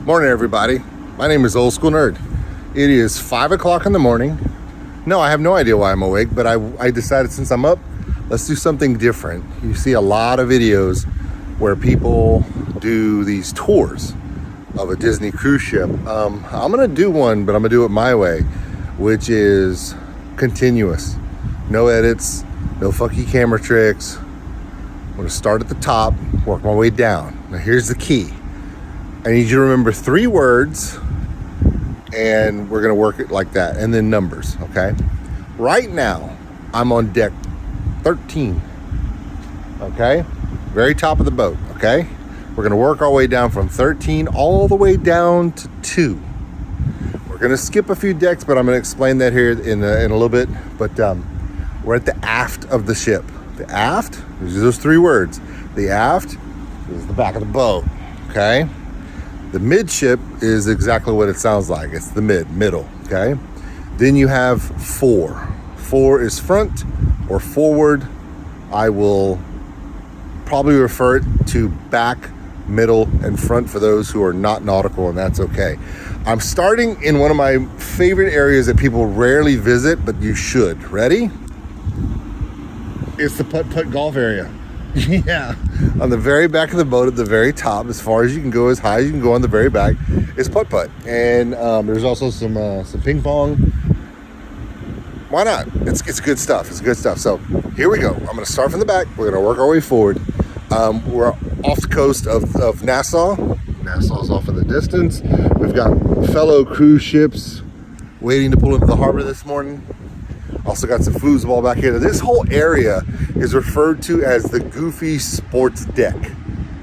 Morning, everybody. My name is Old School Nerd. It is 5 o'clock in the morning. No, I have no idea why I'm awake, but I decided since I'm up, let's do something different. You see a lot of videos where people do these tours of a Disney cruise ship. I'm gonna do one, but I'm gonna do it my way, which is continuous. No edits, no funky camera tricks. I'm gonna start at the top, work my way down. Now here's the key. I need you to remember 3 words, and we're gonna work it like that, and then numbers, okay? Right now, I'm on deck 13, okay? Very top of the boat, okay? We're gonna work our way down from 13 all the way down to 2. We're gonna skip a few decks, but I'm gonna explain that here in a little bit. But we're at the aft of the ship. The aft, there's those 3 words. The aft is the back of the boat, okay? The midship is exactly what it sounds like. It's the middle, okay? Then you have 4. 4 is front or forward. I will probably refer it to back, middle, and front for those who are not nautical, and that's okay. I'm starting in one of my favorite areas that people rarely visit, but you should. Ready? It's the putt-putt golf area. Yeah, on the very back of the boat at the very top, as far as you can go, as high as you can go on the very back, is putt-putt. And there's also some ping pong. Why not? It's good stuff. It's good stuff. So here we go. I'm going to start from the back. We're going to work our way forward. We're off the coast of Nassau. Nassau's off in the distance. We've got fellow cruise ships waiting to pull into the harbor this morning. Also got some foosball back here. This whole area is referred to as the Goofy Sports Deck,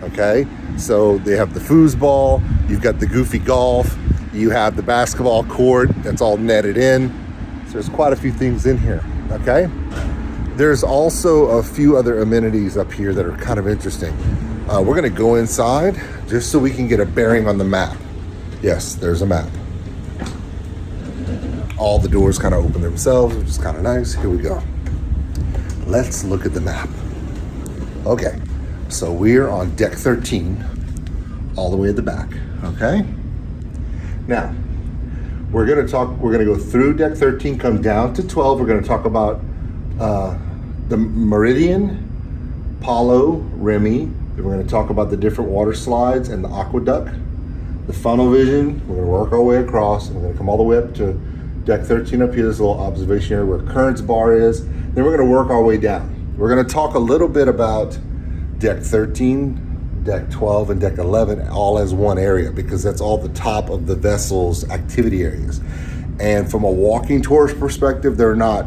okay? So they have the foosball, you've got the Goofy Golf, you have the basketball court that's all netted in. So there's quite a few things in here, okay? There's also a few other amenities up here that are kind of interesting. We're gonna go inside just so we can get a bearing on the map. Yes, there's a map. All the doors kind of open themselves, which is kind of nice. Here we go. Let's look at the map. Okay, so we're on deck 13, all the way at the back, okay? Now, we're gonna go through deck 13, come down to 12. We're gonna talk about the Meridian, Palo, Remy. Then we're gonna talk about the different water slides and the aqueduct, the funnel vision. We're gonna work our way across, and we're gonna come all the way up to deck 13 up here, this little observation area where Currents Bar is. Then we're gonna work our way down. We're gonna talk a little bit about deck 13, deck 12, and deck 11 all as one area, because that's all the top of the vessel's activity areas. And from a walking tourist perspective, they're not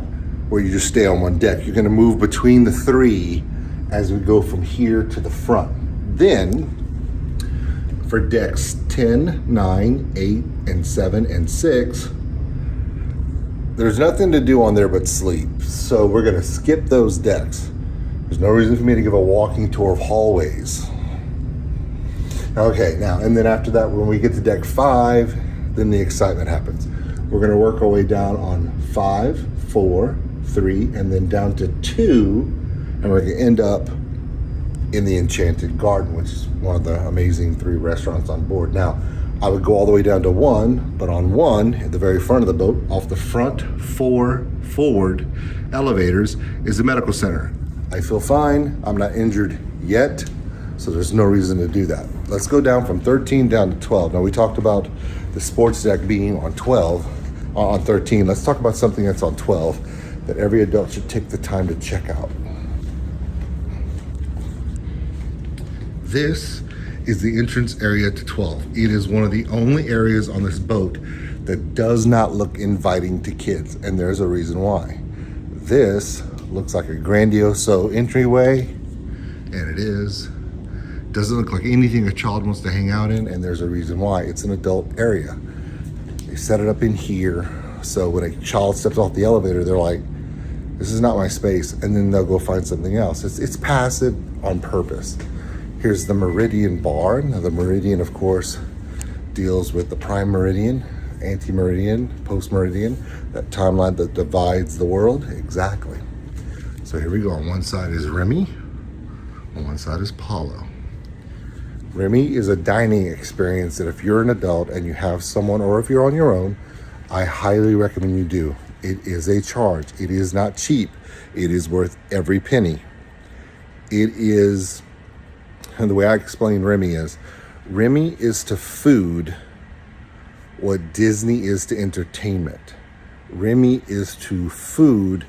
where you just stay on one deck. You're gonna move between the 3 as we go from here to the front. Then, for decks 10, 9, 8, and 7, and 6, there's nothing to do on there but sleep. So we're gonna skip those decks. There's no reason for me to give a walking tour of hallways. Okay, now, and then after that, when we get to deck 5, then the excitement happens. We're gonna work our way down on 5, 4, 3, and then down to 2, and we're gonna end up in the Enchanted Garden, which is one of the amazing 3 restaurants on board. Now, I would go all the way down to 1, but on 1, at the very front of the boat, off the front 4 forward elevators, is the medical center. I feel fine. I'm not injured yet, so there's no reason to do that. Let's go down from 13 down to 12. Now, we talked about the sports deck being on 13. Let's talk about something that's on 12 that every adult should take the time to check out. This is the entrance area to 12. It is one of the only areas on this boat that does not look inviting to kids, and there's a reason why. This looks like a grandiose entryway, and it is. Doesn't look like anything a child wants to hang out in, and there's a reason why. It's an adult area. They set it up in here, so when a child steps off the elevator, they're like, this is not my space, and then they'll go find something else. It's passive on purpose. Here's the Meridian Bar. Now the Meridian, of course, deals with the prime meridian, anti-meridian, post-meridian, that timeline that divides the world. Exactly. So here we go. On one side is Remy, on one side is Palo. Remy is a dining experience that if you're an adult and you have someone, or if you're on your own, I highly recommend you do. It is a charge. It is not cheap. It is worth every penny. It is, and the way I explain Remy is to food what Disney is to entertainment. Remy is to food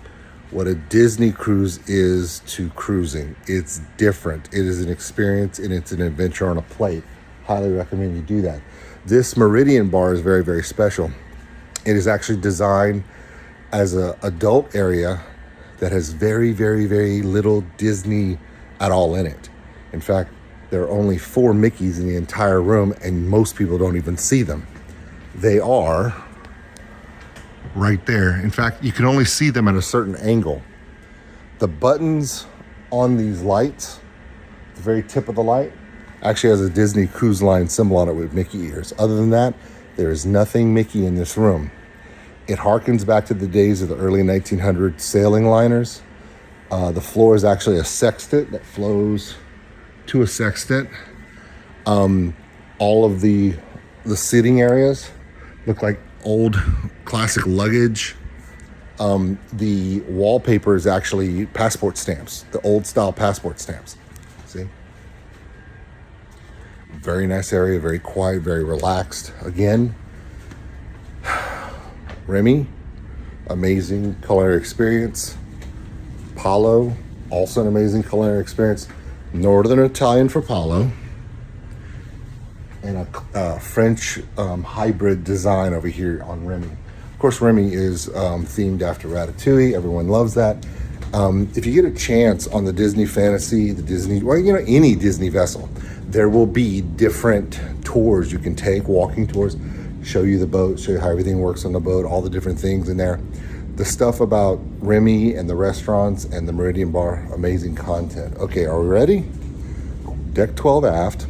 what a Disney cruise is to cruising. It's different. It is an experience and it's an adventure on a plate. Highly recommend you do that. This Meridian bar is very, very special. It is actually designed as an adult area that has very, very, very little Disney at all in it. In fact, there are only 4 Mickeys in the entire room, and most people don't even see them. They are right there. In fact, you can only see them at a certain angle. The buttons on these lights, the very tip of the light, actually has a Disney Cruise Line symbol on it with Mickey ears. Other than that, there is nothing Mickey in this room. It harkens back to the days of the early 1900s sailing liners. The floor is actually a sextant that flows to a sextant. All of the sitting areas look like old classic luggage. The wallpaper is actually passport stamps, the old style passport stamps. See? Very nice area, very quiet, very relaxed. Again, Remy, amazing culinary experience. Palo, also an amazing culinary experience. Northern Italian for Palo. And a French hybrid design over here on Remy. Of course, Remy is themed after Ratatouille. Everyone loves that. If you get a chance on the Disney Fantasy, any Disney vessel, there will be different tours you can take, walking tours, show you the boat, show you how everything works on the boat, all the different things in there. The stuff about Remy and the restaurants and the Meridian Bar, amazing content. Okay, are we ready? Deck 12 aft.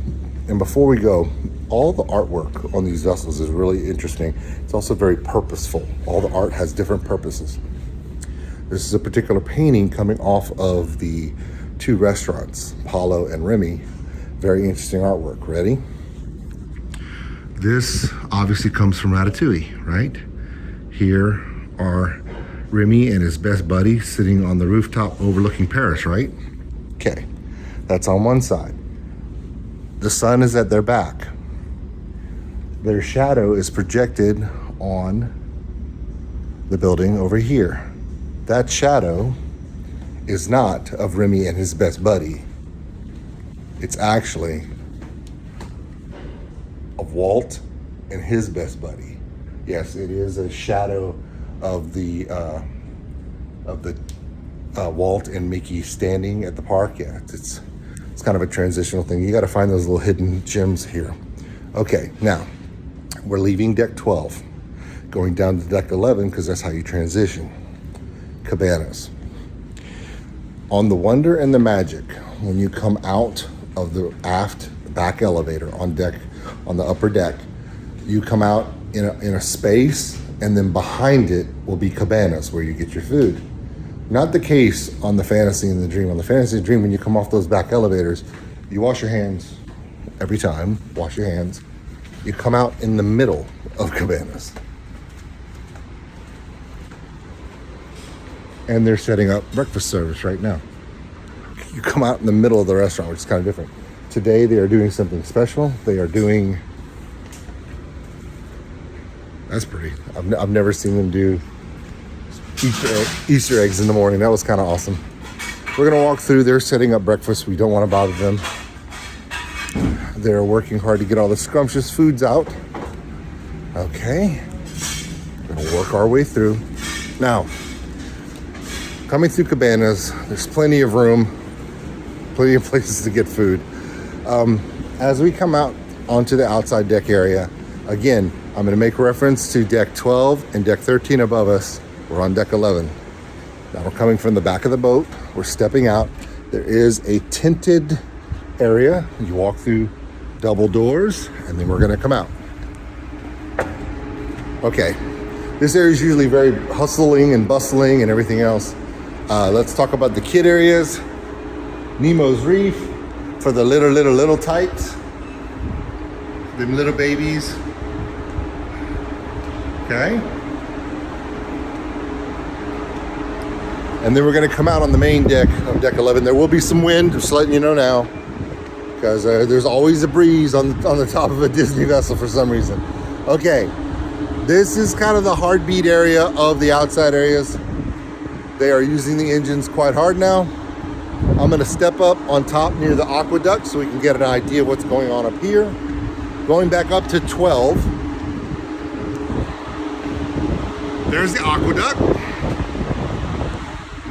And before we go, all the artwork on these vessels is really interesting. It's also very purposeful. All the art has different purposes. This is a particular painting coming off of the 2 restaurants, Palo and Remy. Very interesting artwork. Ready? This obviously comes from Ratatouille, right? Here are Remy and his best buddy sitting on the rooftop overlooking Paris, right? Okay, that's on one side. The sun is at their back. Their shadow is projected on the building over here. That shadow is not of Remy and his best buddy. It's actually of Walt and his best buddy. Yes, it is a shadow of the Walt and Mickey standing at the park. Yeah, it's kind of a transitional thing. You got to find those little hidden gems here. Okay, now we're leaving deck 12, going down to deck 11 because that's how you transition. Cabanas. On the Wonder and the Magic, when you come out of the aft back elevator on the upper deck, you come out in a space, and then behind it will be cabanas where you get your food. Not the case on the Fantasy and the Dream. On the Fantasy and the Dream, when you come off those back elevators, you wash your hands every time. Wash your hands. You come out in the middle of cabanas. And they're setting up breakfast service right now. You come out in the middle of the restaurant, which is kind of different. Today, they are doing something special. They are doing... That's pretty. I've never seen them do Easter eggs in the morning. That was kind of awesome. We're going to walk through. They're setting up breakfast. We don't want to bother them. They're working hard to get all the scrumptious foods out. Okay. We're going to work our way through. Now, coming through Cabanas, there's plenty of room, plenty of places to get food. As we come out onto the outside deck area, again, I'm going to make reference to deck 12 and deck 13 above us. We're on deck 11. Now we're coming from the back of the boat. We're stepping out. There is a tinted area. You walk through double doors, and then we're going to come out. Okay. This area is usually very hustling and bustling and everything else. Let's talk about the kid areas. Nemo's Reef for the little types. Them little babies. Okay. And then we're gonna come out on the main deck of deck 11. There will be some wind, just letting you know now, because there's always a breeze on the top of a Disney vessel for some reason. Okay, this is kind of the heartbeat area of the outside areas. They are using the engines quite hard now. I'm gonna step up on top near the aqueduct so we can get an idea of what's going on up here. Going back up to 12. There's the aqueduct.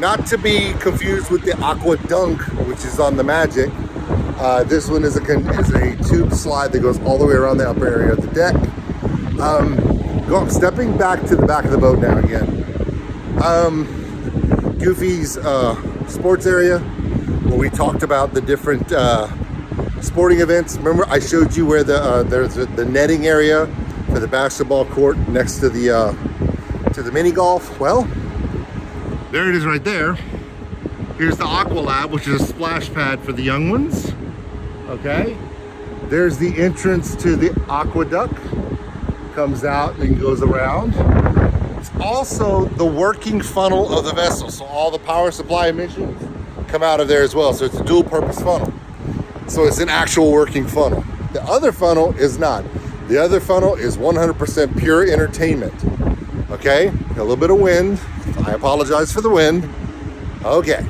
Not to be confused with the aquadunk, which is on the Magic. This one is a tube slide that goes all the way around the upper area of the deck. Stepping back to the back of the boat now again. Goofy's sports area, where we talked about the different sporting events. Remember, I showed you where there's the netting area for the basketball court next to the mini golf. Well, there it is right there. Here's the Aqua Lab, which is a splash pad for the young ones. Okay. There's the entrance to the aqueduct. Comes out and goes around. It's also the working funnel of the vessel. So all the power supply emissions come out of there as well. So it's a dual purpose funnel. So it's an actual working funnel. The other funnel is not. The other funnel is 100% pure entertainment. Okay, a little bit of wind. I apologize for the wind. Okay.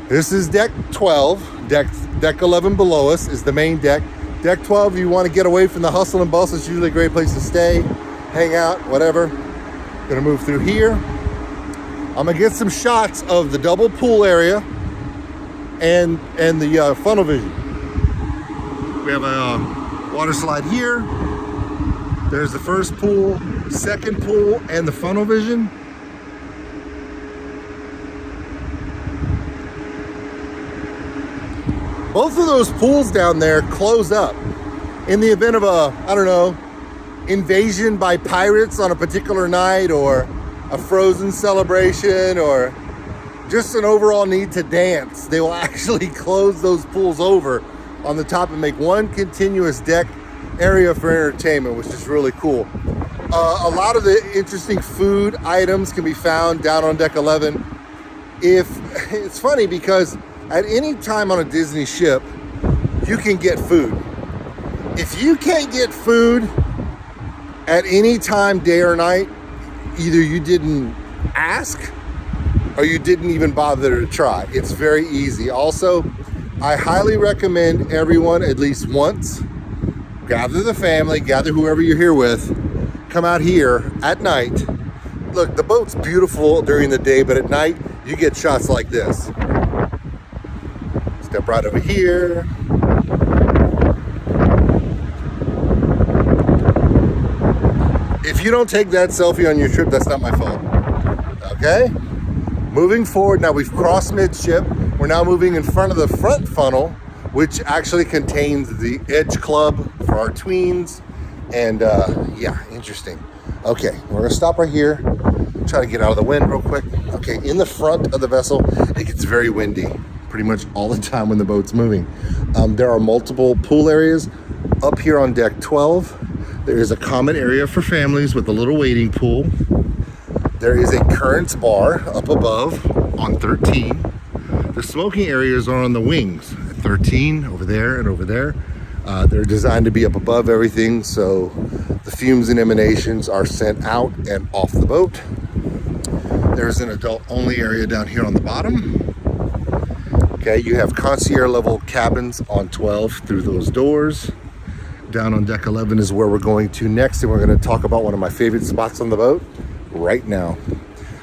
This is deck 12. Deck 11 below us is the main deck. Deck 12, you want to get away from the hustle and bustle. It's usually a great place to stay, hang out, whatever. Gonna move through here. I'm gonna get some shots of the double pool area and the funnel vision. We have a water slide here. There's the first pool, second pool, and the funnel vision. Both of those pools down there close up in the event of a, I don't know, invasion by pirates on a particular night, or a Frozen celebration, or just an overall need to dance. They will actually close those pools over on the top and make one continuous deck area for entertainment, which is really cool. A lot of the interesting food items can be found down on deck 11. It's funny because at any time on a Disney ship, you can get food. If you can't get food at any time, day or night, either you didn't ask or you didn't even bother to try. It's very easy. Also, I highly recommend everyone at least once, gather the family, gather whoever you're here with, come out here at night. Look, the boat's beautiful during the day, but at night, you get shots like this. Step right over here. If you don't take that selfie on your trip, that's not my fault. Okay? Moving forward, now we've crossed Midship. We're now moving in front of the front funnel, which actually contains the Edge Club for our tweens. And yeah, interesting. Okay, we're gonna stop right here. Try to get out of the wind real quick. Okay, in the front of the vessel, it gets very windy pretty much all the time when the boat's moving. There are multiple pool areas. Up here on deck 12, there is a common area for families with a little wading pool. There is a Currents bar up above on 13. The smoking areas are on the wings at 13, over there and over there. They're designed to be up above everything, so the fumes and emanations are sent out and off the boat. There's an adult-only area down here on the bottom. Okay, you have concierge level cabins on 12 through those doors. Down on deck 11 is where we're going to next, and we're going to talk about one of my favorite spots on the boat right now.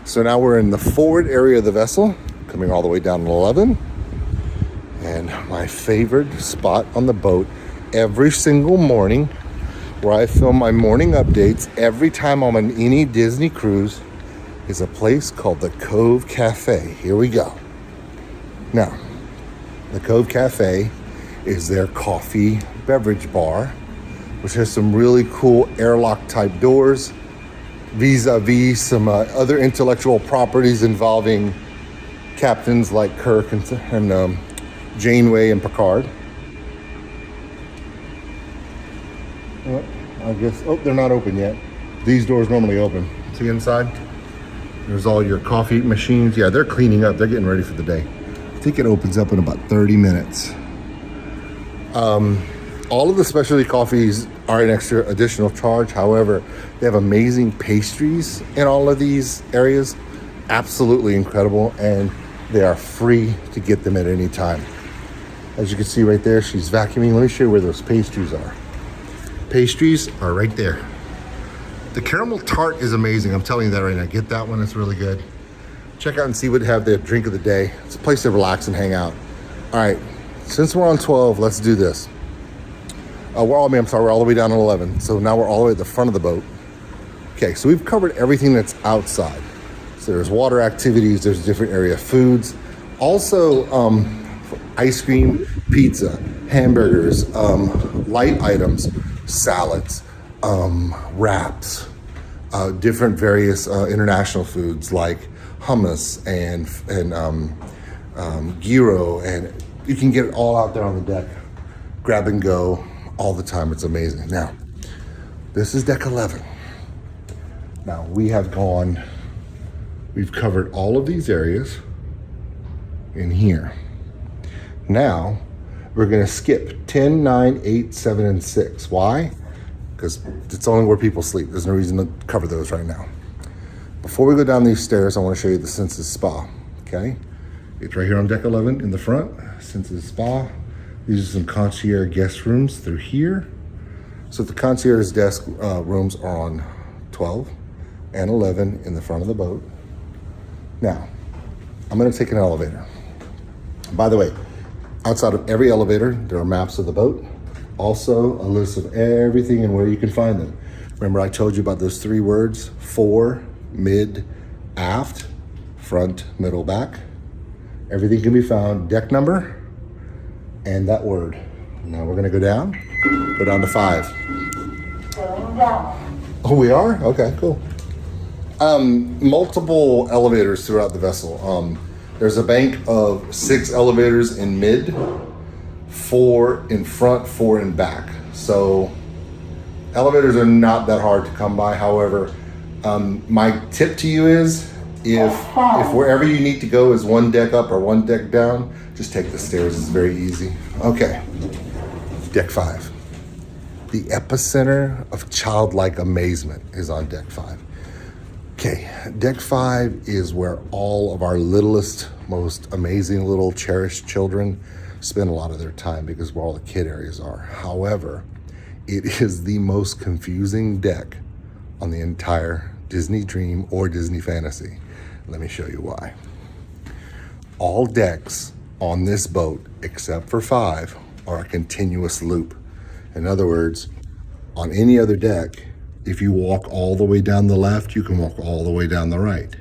So now we're in the forward area of the vessel, coming all the way down to 11. And my favorite spot on the boat every single morning, where I film my morning updates every time I'm on any Disney cruise, is a place called the Cove Cafe. Here we go. Now, the Cove Cafe is their coffee beverage bar, which has some really cool airlock type doors, vis-a-vis some other intellectual properties involving captains like Kirk and Janeway and Picard. Oh, I guess, oh, they're not open yet. These doors normally open. See inside? There's all your coffee machines. Yeah, they're cleaning up. They're getting ready for the day. I think it opens up in about 30 minutes. All of the specialty coffees are an extra additional charge. However, they have amazing pastries in all of these areas. Absolutely incredible. And they are free to get them at any time. As you can see right there, she's vacuuming. Let me show you where those pastries are. Pastries are right there. The caramel tart is amazing. I'm telling you that right now. Get that one, it's really good. Check out and see what they have their drink of the day. It's a place to relax and hang out. All right, since we're on 12, let's do this. We're all the way down on 11. So now we're all the way at the front of the boat. Okay, so we've covered everything that's outside. So there's water activities, there's different area foods. Also, ice cream, pizza, hamburgers, light items, salads, wraps, different various international foods like hummus and gyro, and you can get it all out there on the deck. Grab and go all the time. It's amazing. Now, this is deck 11. Now we've covered all of these areas in here. Now we're gonna skip 10, 9, 8, 7, and 6. Why? Because it's only where people sleep. There's no reason to cover those right now. Before we go down these stairs, I want to show you the Senses Spa, okay? It's right here on deck 11 in the front, Senses Spa. These are some concierge guest rooms through here. So the concierge desk rooms are on 12 and 11 in the front of the boat. Now, I'm gonna take an elevator. By the way, outside of every elevator, there are maps of the boat. Also, a list of everything and where you can find them. Remember I told you about those 3 words, fore, mid, aft, front, middle, back. Everything can be found, deck number, and that word. Now we're gonna go down to 5. Oh, we are? Okay, cool. Multiple elevators throughout the vessel. There's a bank of 6 elevators in mid, 4 in front, 4 in back. So elevators are not that hard to come by. However, my tip to you is if wherever you need to go is 1 deck up or 1 deck down, just take the stairs. It's very easy. Okay, deck 5. The epicenter of childlike amazement is on deck 5. Okay, deck 5 is where all of our littlest, most amazing little cherished children spend a lot of their time because where all the kid areas are. However, it is the most confusing deck on the entire Disney Dream or Disney Fantasy. Let me show you why. All decks on this boat, except for 5, are a continuous loop. In other words, on any other deck, if you walk all the way down the left, you can walk all the way down the right.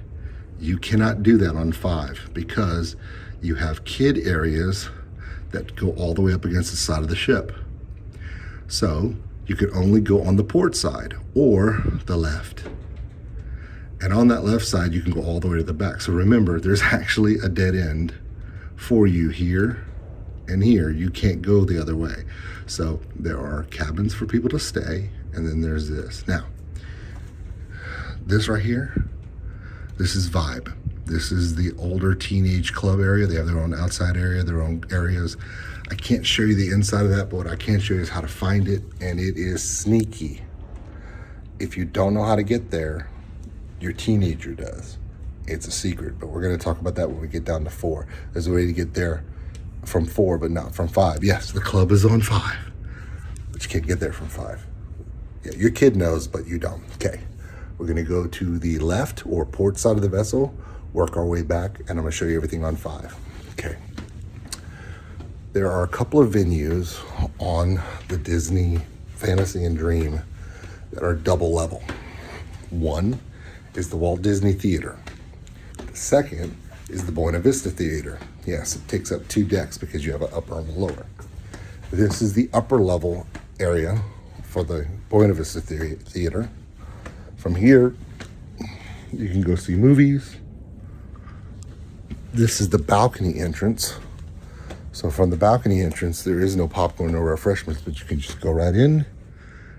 You cannot do that on 5 because you have kid areas that go all the way up against the side of the ship. So you could only go on the port side or the left. And on that left side, you can go all the way to the back. So remember, there's actually a dead end for you here and here. You can't go the other way. So there are cabins for people to stay, and then there's this. Now, this right here, this is Vibe. This is the older teenage club area. They have their own outside area, their own areas. I can't show you the inside of that, but what I can show you is how to find it, and it is sneaky. If you don't know how to get there, your teenager does. It's a secret, but we're gonna talk about that when we get down to 4. There's a way to get there from 4, but not from 5. Yes, the club is on 5, but you can't get there from 5. Yeah, your kid knows, but you don't. Okay, we're gonna go to the left or port side of the vessel, work our way back, and I'm gonna show you everything on 5. Okay. There are a couple of venues on the Disney Fantasy and Dream that are double level. One is the Walt Disney Theater. The second is the Buena Vista Theater. Yes, it takes up 2 decks because you have an upper and a lower. This is the upper level area for the Buena Vista Theater. From here, you can go see movies. This is the balcony entrance. So from the balcony entrance, there is no popcorn or refreshments, but you can just go right in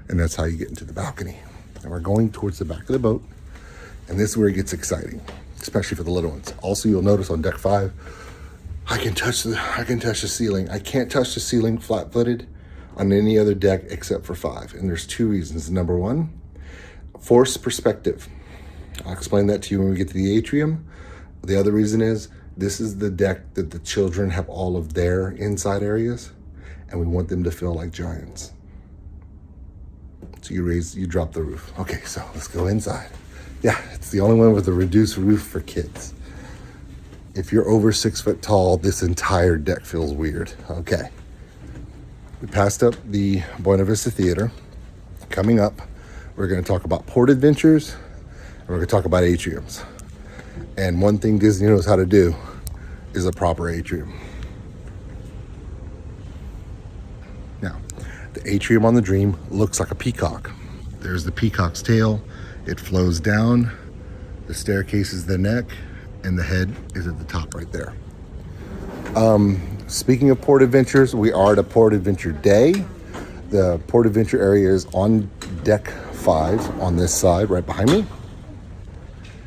And that's how you get into the balcony. And we're going towards the back of the boat. And this is where it gets exciting, especially for the little ones. Also, you'll notice on deck 5, I can touch the ceiling. I can't touch the ceiling flat-footed on any other deck except for 5. And there's 2 reasons. Number 1, forced perspective. I'll explain that to you when we get to the atrium. The other reason is this is the deck that the children have all of their inside areas, and we want them to feel like giants. So you drop the roof. Okay, so let's go inside. Yeah, it's the only one with a reduced roof for kids. If you're over 6 foot tall, this entire deck feels weird. Okay. We passed up the Buena Vista Theater. Coming up, we're going to talk about port adventures, and we're going to talk about atriums. And one thing Disney knows how to do is a proper atrium. Now, the atrium on the Dream looks like a peacock. There's the peacock's tail. It flows down. The staircase is the neck, and the head is at the top right there. Speaking of port adventures, we are at a port adventure day. The port adventure area is on deck 5 on this side right behind me.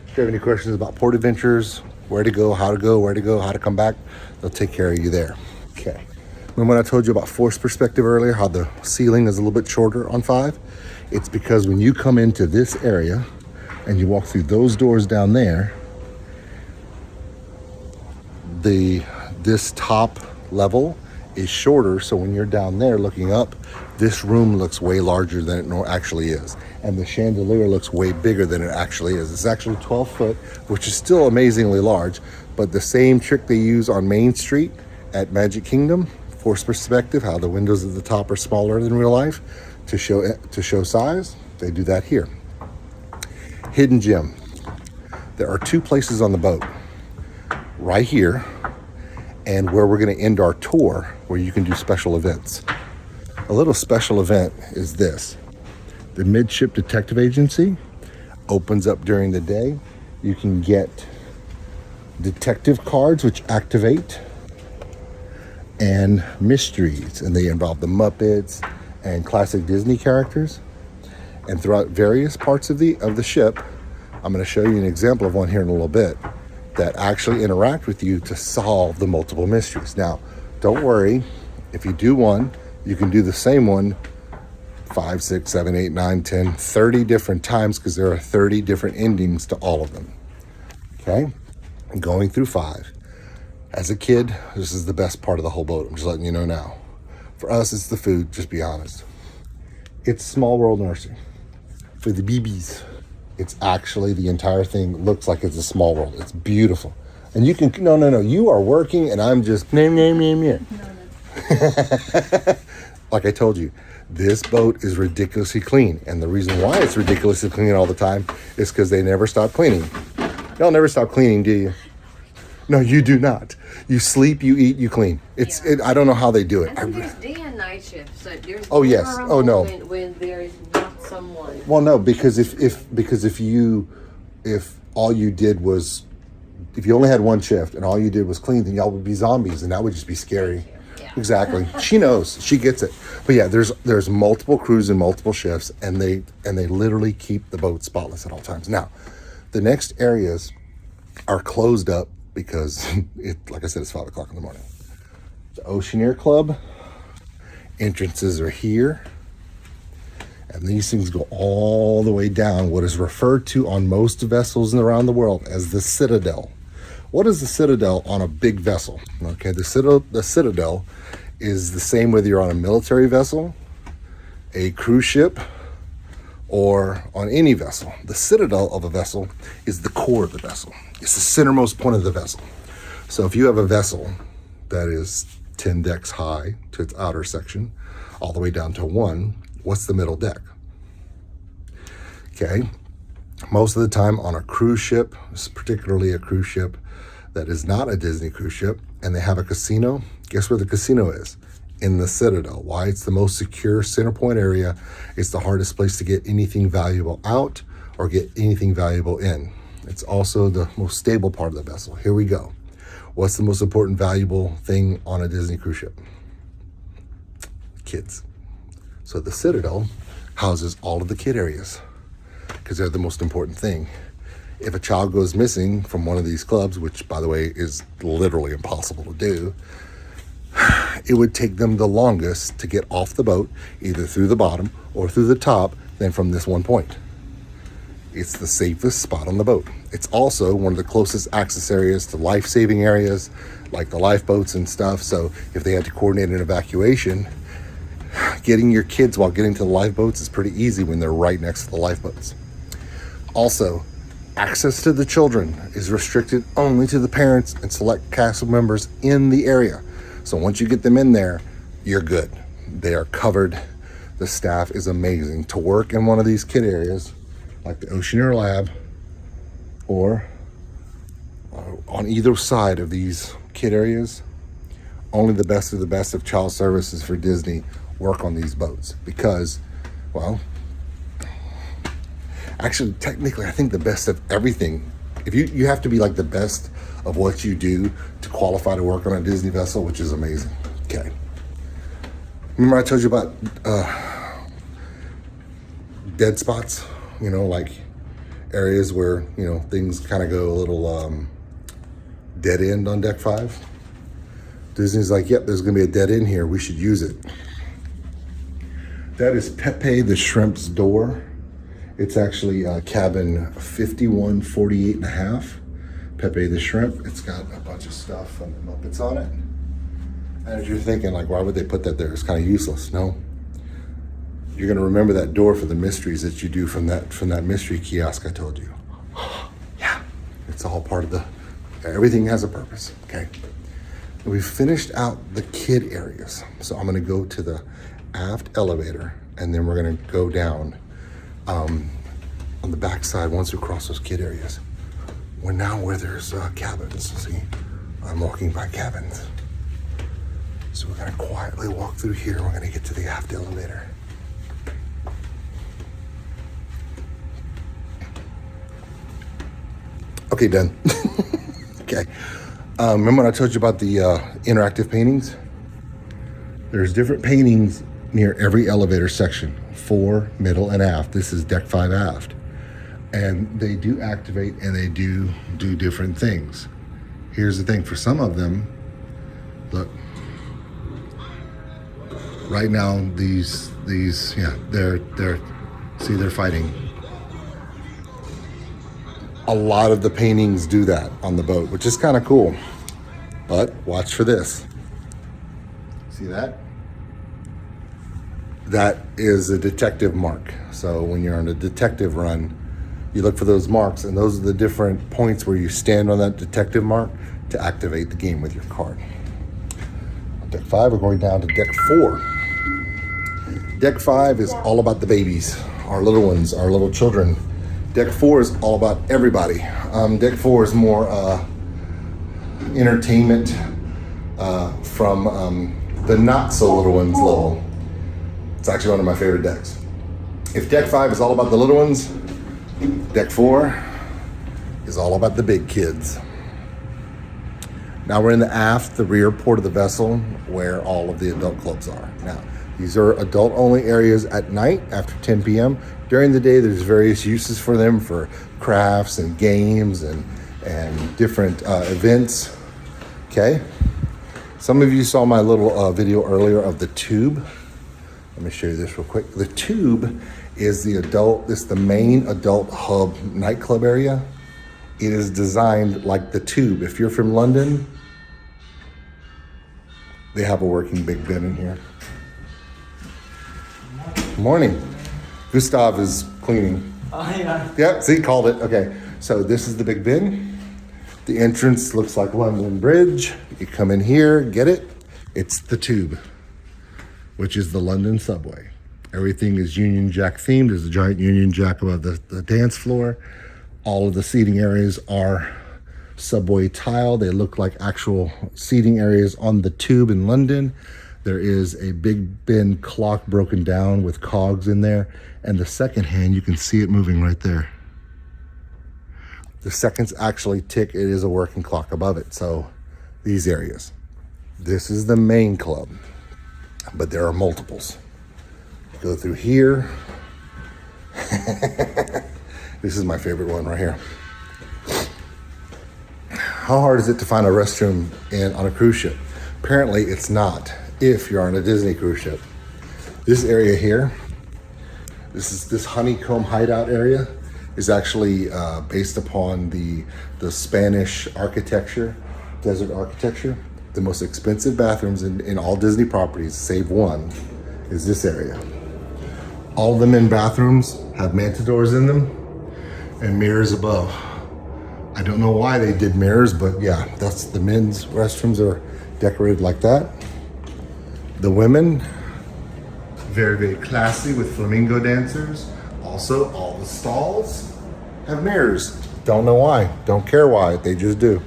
If you have any questions about port adventures, where to go, how to come back, they'll take care of you there. Okay. Remember when I told you about forced perspective earlier, how the ceiling is a little bit shorter on 5? It's because when you come into this area and you walk through those doors down there, this top level is shorter, so when you're down there looking up, this room looks way larger than it actually is. And the chandelier looks way bigger than it actually is. It's actually 12 foot, which is still amazingly large, but the same trick they use on Main Street at Magic Kingdom, forced perspective, how the windows at the top are smaller than real life to show size, they do that here. Hidden gem. There are 2 places on the boat. Right here, and where we're going to end our tour, where you can do special events. A little special event is this. The Midship Detective Agency opens up during the day. You can get detective cards which activate, and mysteries, and they involve the Muppets and classic Disney characters. And throughout various parts of the ship, I'm going to show you an example of one here in a little bit, that actually interact with you to solve the multiple mysteries. Now, don't worry. If you do one, you can do the same one 5, 6, 7, 8, 9, 10, 30 different times, because there are 30 different endings to all of them. Okay? And going through 5. As a kid, this is the best part of the whole boat. I'm just letting you know now. For us, it's the food, just be honest. It's Small World Nursery. For the BBs. It's actually, the entire thing looks like it's a small world. It's beautiful. And you can, no. You are working and I'm just, name. No. Like I told you, this boat is ridiculously clean. And the reason why it's ridiculously clean all the time is because they never stop cleaning. Y'all never stop cleaning, do you? No, you do not. You sleep, you eat, you clean. I don't know how they do it. And there's day and night shift. So there's yes. never a moment when there is not someone. Well, no, because if all you did was, if you only had one shift and all you did was clean, then y'all would be zombies, and that would just be scary. Yeah. Exactly. She knows. She gets it. But yeah, there's multiple crews and multiple shifts, and they literally keep the boat spotless at all times. Now, the next areas are closed up because like I said, it's 5 o'clock in the morning. The Oceaneer Club entrances are here. And these things go all the way down, what is referred to on most vessels around the world as the Citadel. What is the Citadel on a big vessel? Okay, the Citadel is the same whether you're on a military vessel, a cruise ship, or on any vessel. The Citadel of a vessel is the core of the vessel. It's the centermost point of the vessel. So if you have a vessel that is 10 decks high to its outer section, all the way down to 1, what's the middle deck? Okay, most of the time on a cruise ship, particularly a cruise ship that is not a Disney cruise ship, and they have a casino, guess where the casino is? In the Citadel. Why? It's the most secure center point area. It's the hardest place to get anything valuable out or get anything valuable in. It's also the most stable part of the vessel. Here we go. What's the most important valuable thing on a Disney cruise ship? Kids. So the Citadel houses all of the kid areas because they're the most important thing. If a child goes missing from one of these clubs, which by the way is literally impossible to do, it would take them the longest to get off the boat, either through the bottom or through the top, than from this one point. It's the safest spot on the boat. It's also one of the closest access areas to life-saving areas, like the lifeboats and stuff. So if they had to coordinate an evacuation, getting your kids while getting to the lifeboats is pretty easy when they're right next to the lifeboats. Also, access to the children is restricted only to the parents and select cast members in the area. So once you get them in there, you're good. They are covered. The staff is amazing. To work in one of these kid areas, like the Ocean Air Lab, or on either side of these kid areas, only the best of the best of child services for Disney work on these boats because, well, actually, technically, I think the best of everything. If you have to be like the best of what you do to qualify to work on a Disney vessel, which is amazing. Okay. Remember I told you about dead spots? You know, like areas where, you know, things kind of go a little dead end on deck 5. Disney's like, yep, there's going to be a dead end here. We should use it. That is Pepe the Shrimp's door. It's actually cabin 5148 and a half. Pepe the Shrimp. It's got a bunch of stuff and Muppets on it. And if you're thinking, like, why would they put that there? It's kind of useless. No. You're going to remember that door for the mysteries that you do from that mystery kiosk I told you. Yeah. It's all part of the... Everything has a purpose. Okay. We've finished out the kid areas. So I'm going to go to the aft elevator, and then we're going to go down on the back side once we cross those kid areas. We're now where there's cabins. See, I'm walking by cabins. So we're gonna quietly walk through here and we're gonna get to the aft elevator. Okay, done. Okay. Remember when I told you about the interactive paintings? There's different paintings near every elevator section, fore, middle, and aft. This is deck 5 aft. And they do activate and they do different things. Here's the thing, for some of them, look, right now, these, yeah, they're fighting. A lot of the paintings do that on the boat, which is kind of cool. But watch for this. See that? That is a detective mark. So when you're on a detective run, you look for those marks, and those are the different points where you stand on that detective mark to activate the game with your card. On deck 5, we're going down to deck 4. Deck 5 is all about the babies, our little ones, our little children. Deck 4 is all about everybody. Deck 4 is more entertainment from the not so little ones level. It's actually one of my favorite decks. If deck 5 is all about the little ones, deck 4 is all about the big kids. Now we're in the aft, the rear port of the vessel, where all of the adult clubs are. Now, these are adult only areas at night after 10 p.m. During the day, there's various uses for them for crafts and games and different events. Okay. Some of you saw my little video earlier of the tube. Let me show you this real quick. The tube is the main adult hub nightclub area. It is designed like the tube. If you're from London, they have a working Big Ben in here. Morning. Gustav is cleaning. Oh, yeah. Yep, see, called it. Okay, so this is the Big Ben. The entrance looks like London Bridge. You come in here, get it? It's the tube, which is the London subway. Everything is Union Jack themed. There's a giant Union Jack above the dance floor. All of the seating areas are subway tile. They look like actual seating areas on the tube in London. There is a Big Ben clock broken down with cogs in there. And the second hand, you can see it moving right there. The seconds actually tick. It is a working clock above it. So these areas. This is the main club, but there are multiples. Go through here. This is my favorite one right here. How hard is it to find a restroom on a cruise ship? Apparently it's not, if you're on a Disney cruise ship. This area here, this honeycomb hideout area is actually based upon the Spanish architecture, desert architecture. The most expensive bathrooms in all Disney properties, save one, is this area. All the men bathrooms have mantadors in them and mirrors above. I don't know why they did mirrors, but yeah, that's the men's restrooms are decorated like that. The women, very, very classy with flamingo dancers. Also, all the stalls have mirrors. Don't know why, don't care why, they just do.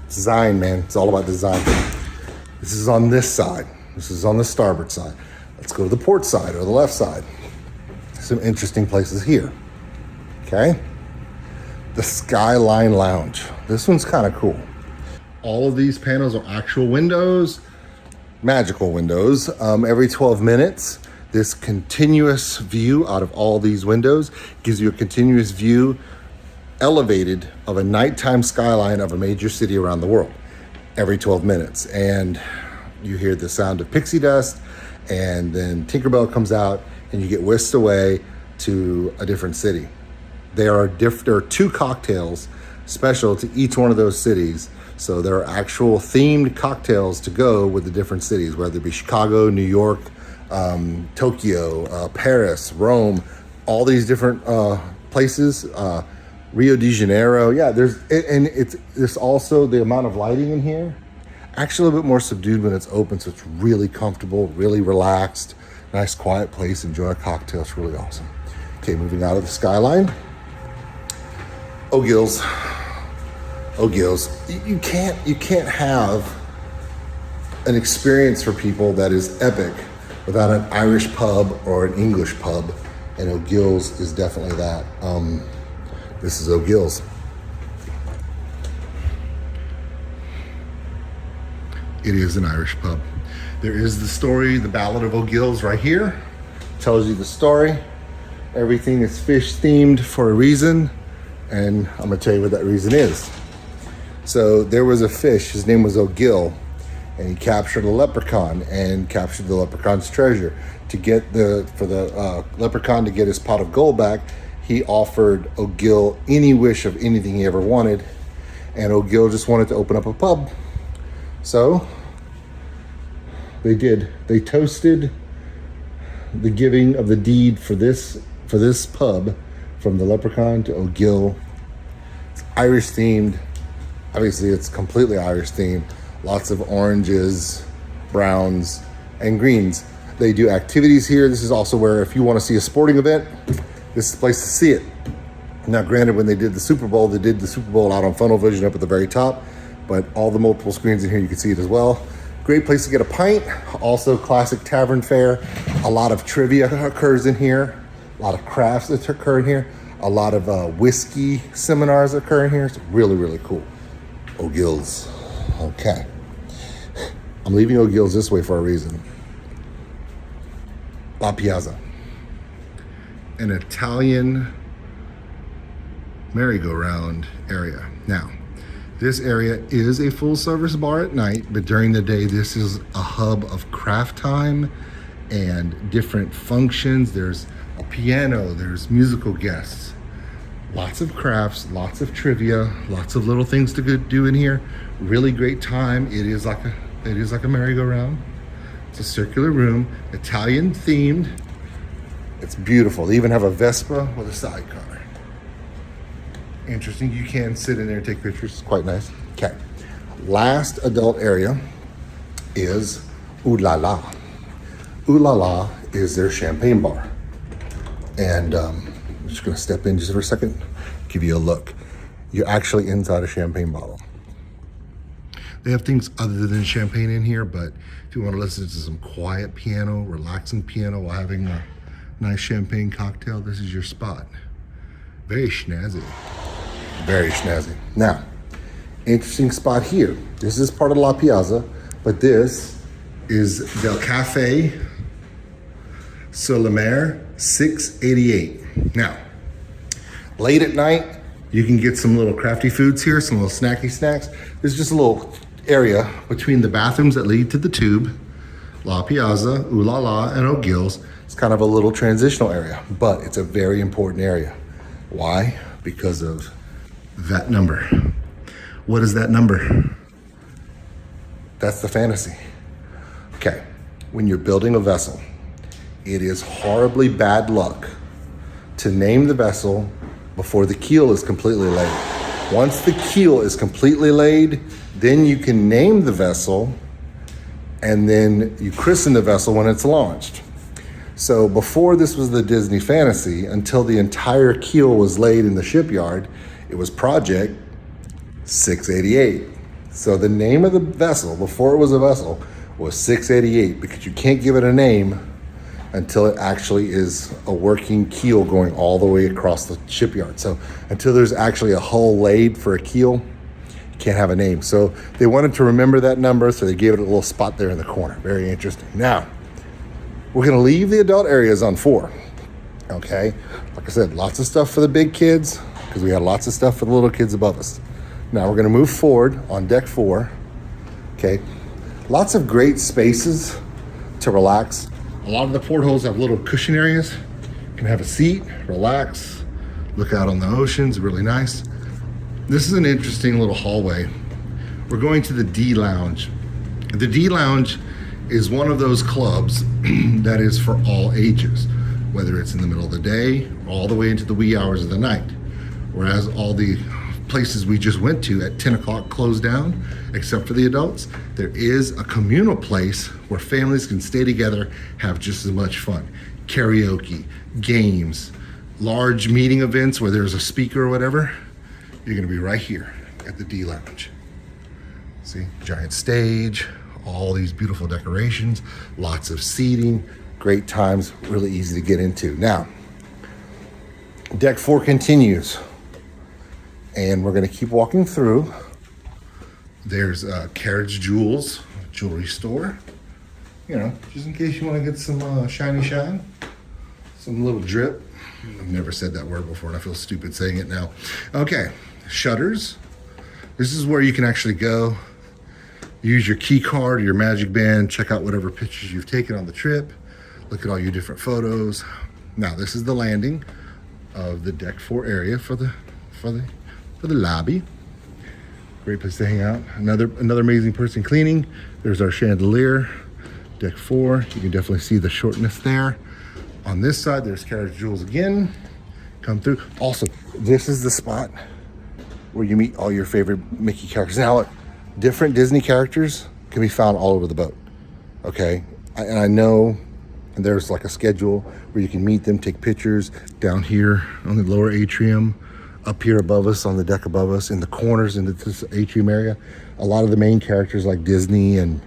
Design, man, it's all about design. This is on this side. This is on the starboard side. Let's go to the port side or the left side. Some interesting places here, okay? The Skyline Lounge. This one's kind of cool. All of these panels are actual windows, magical windows. Every 12 minutes, this continuous view out of all these windows gives you a continuous view elevated of a nighttime skyline of a major city around the world every 12 minutes. And you hear the sound of pixie dust, and then Tinkerbell comes out and you get whisked away to a different city. There are 2 cocktails special to each one of those cities. So there are actual themed cocktails to go with the different cities, whether it be Chicago, New York, Tokyo, Paris, Rome, all these different places, Rio de Janeiro. Yeah, there's also the amount of lighting in here. Actually a little bit more subdued when it's open, so it's really comfortable, really relaxed, nice quiet place, enjoy a cocktail, it's really awesome. Okay, moving out of the skyline. O'Gills. You can't have an experience for people that is epic without an Irish pub or an English pub, and O'Gills is definitely that. This is O'Gills. It is an Irish pub. There is the story, the Ballad of O'Gills right here. Tells you the story. Everything is fish themed for a reason, and I'm gonna tell you what that reason is. So there was a fish, his name was O'Gill, and he captured a leprechaun and captured the leprechaun's treasure. For the leprechaun to get his pot of gold back, he offered O'Gill any wish of anything he ever wanted, and O'Gill just wanted to open up a pub. So they did. They toasted the giving of the deed for this pub from the leprechaun to O'Gill. It's Irish themed. Obviously, it's completely Irish themed. Lots of oranges, browns, and greens. They do activities here. This is also where, if you want to see a sporting event, this is the place to see it. Now, granted, when they did the Super Bowl, they did the Super Bowl out on funnel vision up at the very top, but all the multiple screens in here, you can see it as well. Great place to get a pint. Also, classic tavern fare. A lot of trivia occurs in here. A lot of crafts that occur in here. A lot of whiskey seminars occur in here. It's really, really cool. O'Gills. Okay. I'm leaving O'Gills this way for a reason. La Piazza. An Italian merry-go-round area. Now, this area is a full-service bar at night, but during the day, this is a hub of craft time and different functions. There's a piano, there's musical guests, lots of crafts, lots of trivia, lots of little things to do in here. Really great time. It is like a merry-go-round. It's a circular room, Italian themed. It's beautiful. They even have a Vespa with a sidecar. Interesting. You can sit in there and take pictures. It's quite nice. Okay. Last adult area is Ooh La La. Ooh La La is their champagne bar. And I'm just going to step in just for a second, give you a look. You're actually inside a champagne bottle. They have things other than champagne in here, but if you want to listen to some quiet piano, relaxing piano while having a nice champagne cocktail, this is your spot. Very snazzy. Very snazzy. Now, interesting spot here. This is part of La Piazza, but this is Del Cafe sur la Mer 688. Now, late at night, you can get some little crafty foods here, some little snacky snacks. There's just a little area between the bathrooms that lead to the tube, La Piazza, Ooh La La, and O'Gill's. It's kind of a little transitional area, but it's a very important area. Why? Because of that number. What is that number? That's the fantasy. Okay, when you're building a vessel, it is horribly bad luck to name the vessel before the keel is completely laid. Once the keel is completely laid, then you can name the vessel and then you christen the vessel when it's launched. So before this was the Disney Fantasy, until the entire keel was laid in the shipyard, it was Project 688. So the name of the vessel, before it was a vessel, was 688 because you can't give it a name until it actually is a working keel going all the way across the shipyard. So until there's actually a hull laid for a keel, you can't have a name. So they wanted to remember that number, so they gave it a little spot there in the corner. Very interesting. Now, we're gonna leave the adult areas on 4, okay? Like I said, lots of stuff for the big kids because we had lots of stuff for the little kids above us. Now we're gonna move forward on deck 4, okay? Lots of great spaces to relax. A lot of the portholes have little cushion areas. You can have a seat, relax, look out on the oceans, really nice. This is an interesting little hallway. We're going to the D Lounge. The D Lounge is one of those clubs that is for all ages, whether it's in the middle of the day, all the way into the wee hours of the night. Whereas all the places we just went to at 10 o'clock closed down, except for the adults. There is a communal place where families can stay together, have just as much fun. Karaoke, games, large meeting events where there's a speaker or whatever. You're gonna be right here at the D Lounge. See, giant stage, all these beautiful decorations, lots of seating, great times, really easy to get into. Now, deck 4 continues. And we're gonna keep walking through. There's Carriage Jewels jewelry store. You know, just in case you wanna get some shiny shine, some little drip. I've never said that word before and I feel stupid saying it now. Okay, Shutters. This is where you can actually go, use your key card or your magic band, check out whatever pictures you've taken on the trip, look at all your different photos. Now, this is the landing of the deck 4 area for the lobby. Great place to hang out. Another amazing person cleaning. There's our chandelier. Deck 4, you can definitely see the shortness there. On this side, there's Carriage Jewels again. Come through. Also, this is the spot where you meet all your favorite Mickey characters. Now, different Disney characters can be found all over the boat, okay? And I know there's like a schedule where you can meet them, take pictures down here on the lower atrium, up here above us, on the deck above us, in the corners, in this atrium area. A lot of the main characters like Disney and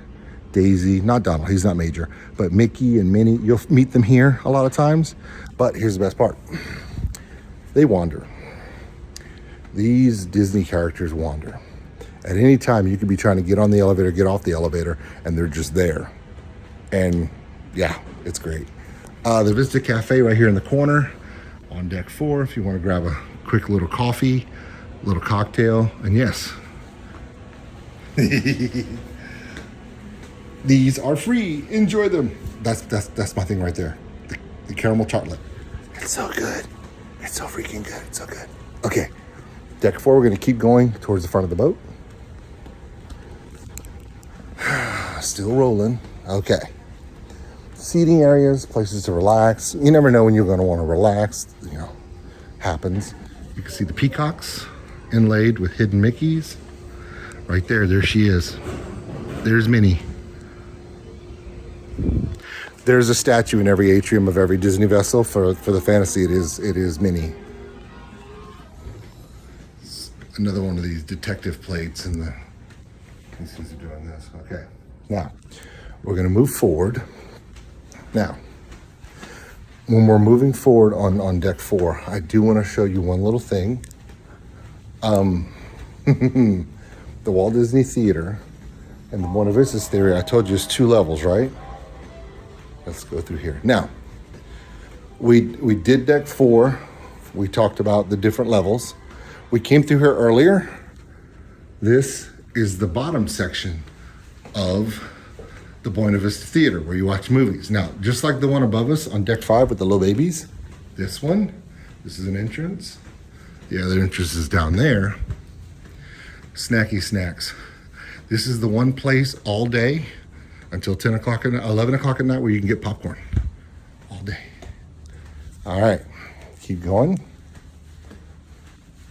Daisy, not Donald, he's not major, but Mickey and Minnie, you'll meet them here a lot of times. But here's the best part. They wander. These Disney characters wander. At any time, you could be trying to get on the elevator, get off the elevator, and they're just there. And yeah, it's great. The Vista Cafe right here in the corner on deck 4, if you want to grab a quick little coffee, little cocktail, and yes, these are free. Enjoy them. That's my thing right there. The caramel chocolate. It's so good. It's so freaking good. It's so good. Okay, deck 4. We're gonna keep going towards the front of the boat. Still rolling. Okay. Seating areas, places to relax. You never know when you're gonna want to relax. You know, happens. You can see the peacocks inlaid with hidden Mickeys. Right there she is. There's Minnie. There's a statue in every atrium of every Disney vessel. For the fantasy, it is Minnie. It's another one of these detective plates in the. These things are doing this. Okay. Now we're gonna move forward. Now, when we're moving forward on deck 4, I do want to show you one little thing. The Walt Disney Theater and the Buena Vista Theater, I told you it's 2 levels, right? Let's go through here. Now, We did deck 4. We talked about the different levels. We came through here earlier. This is the bottom section of the Buena Vista Theater where you watch movies. Now, just like the one above us on deck 5 with the little babies, this is an entrance. The other entrance is down there. Snacky snacks. This is the one place all day until 10 o'clock, 11 o'clock at night where you can get popcorn all day. All right, keep going.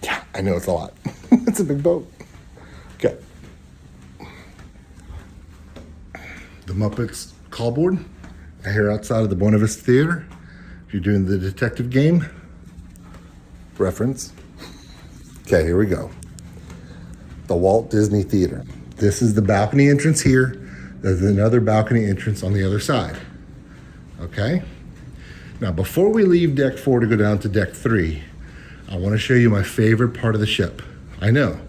Yeah, I know it's a lot. It's a big boat. Okay. The Muppets callboard here outside of the Buena Vista Theater. If you're doing the detective game, reference. Okay, here we go. The Walt Disney Theater. This is the balcony entrance here. There's another balcony entrance on the other side. Okay? Now, before we leave deck 4 to go down to deck 3, I want to show you my favorite part of the ship. I know.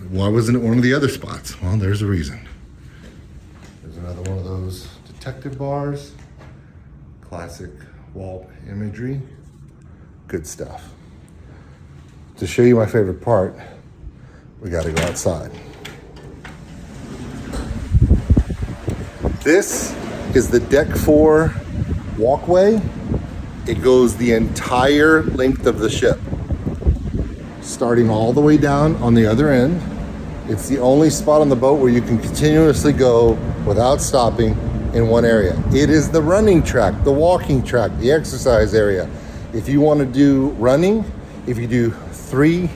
Why wasn't it one of the other spots? Well, there's a reason. There's another one of those detective bars. Classic Walt imagery. Good stuff. To show you my favorite part, we got to go outside. This is the deck 4 walkway. It goes the entire length of the ship, starting all the way down on the other end. It's the only spot on the boat where you can continuously go without stopping in one area. It is the running track, the walking track, the exercise area. If you want to do running, if you do 3, I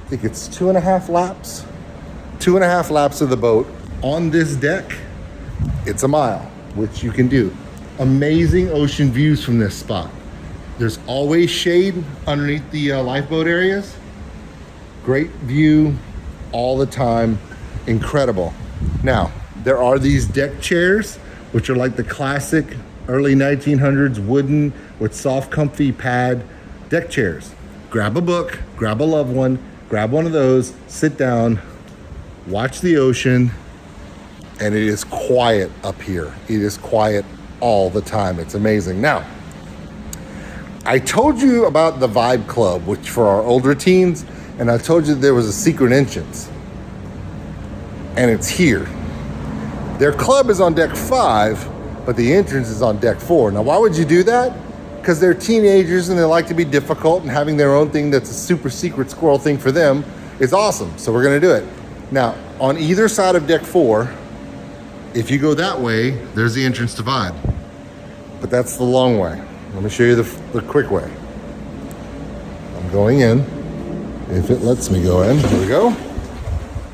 think it's 2.5 laps, 2.5 laps of the boat on this deck, it's a mile, which you can do. Amazing ocean views from this spot. There's always shade underneath the lifeboat areas. Great view all the time. Incredible. Now, there are these deck chairs, which are like the classic early 1900s wooden with soft, comfy pad deck chairs. Grab a book, grab a loved one, grab one of those, sit down, watch the ocean, and it is quiet up here. It is quiet all the time. It's amazing. Now, I told you about the Vibe Club, which for our older teens, and I told you there was a secret entrance. And it's here. Their club is on deck 5, but the entrance is on deck 4. Now, why would you do that? Because they're teenagers and they like to be difficult, and having their own thing that's a super secret squirrel thing for them is awesome. So we're gonna do it. Now, on either side of deck 4, if you go that way, there's the entrance to Vibe. But that's the long way. Let me show you the quick way. I'm going in. If it lets me go in, here we go.